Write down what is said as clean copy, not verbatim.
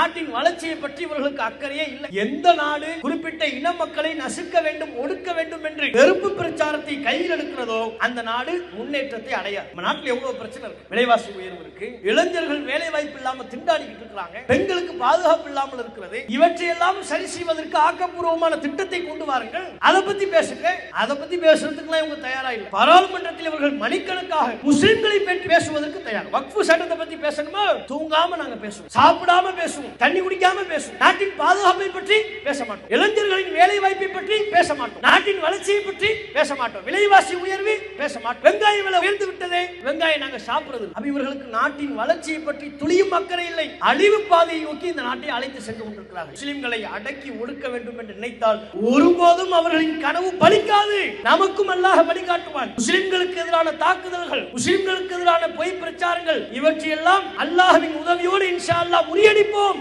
நாட்டின் வளர்ச்சியை பற்றி இவர்களுக்கு அக்கறையே இல்லை. எந்த நாடு குறிப்பிட்ட இன மக்களை நசுக்க வேண்டும், ஒடுக்க வேண்டும் என்று வெறுப்பு பிரச்சாரத்தை கையில் எடுக்கிறதோ அந்த நாடு முன்னேற்றத்தை அடையாது. நம்ம நாட்டில் எவ்வளவு பிரச்சனை இருக்கு, விலைவாசி உயர்வு இருக்கு, இளைஞர்கள் வேலை வாய்ப்பு இல்லாம திண்டாடிக்கிட்டு இருக்காங்க, பெண்களுக்கு பாதுகாப்பு இல்லாமல் இருக்கிறது. இவற்றையெல்லாம் சரி செய்வதற்கு ஆக்கப்பூர்வமான திட்டத்தை கொண்டு வாருங்கள், அதை பத்தி பேசுங்க. அதை பத்தி பேசுறதுக்கு இவங்க தயாரா இல்லை. பாராளுமன்றத்தில் இவர்கள் மணிக்கணக்காக முஸ்லிம்களை பற்றி பேசுவதற்கு தயார். வக்ஃபு சட்டத்தை பத்தி பேசணுமா, தூங்காம நாங்க பேசுவோம், சாப்பிடாம பேசுவோம், தண்ணி குடிக்காம பேசுவோம். நாட்டின் பாதுகாப்பை பற்றி பேச மாட்டோம், இளைஞர்களின் வேலை வாய்ப்பை பற்றி பேச மாட்டோம், நாட்டின் வளர்ச்சியை பற்றி பேச மாட்டோம், விலைவாசி உயர்வு பேச மாட்டோம். வெங்காய விலை உயர்ந்து விட்டதே, வெங்காயம் நாங்க சாப்பிடுறது. இவர்களுக்கு நாட்டின் வளர்ச்சியை பற்றி துளியும் அக்கறை இல்லை. அழிவு பாதையை நோக்கி இந்த நாட்டை அழைத்து சென்று கொண்டிருக்கிறார்கள். முஸ்லிம்களை அடக்கி ஒடுக்க வேண்டும் என்று நினைத்தால் ஒருபோதும் அவர்களின் கனவு பலிக்காது. நமக்கும் அல்லாஹ் வழிகாட்டுவான். முஸ்லிம்களுக்கு எதிரான தாக்குதல்கள், முஸ்லிம்களுக்கு எதிரான பொய் பிரச்சாரங்கள், இவற்றையெல்லாம் அல்லாஹ்வின் உதவியோடு இன்ஷா அல்லாஹ் முறியடிப்போம்.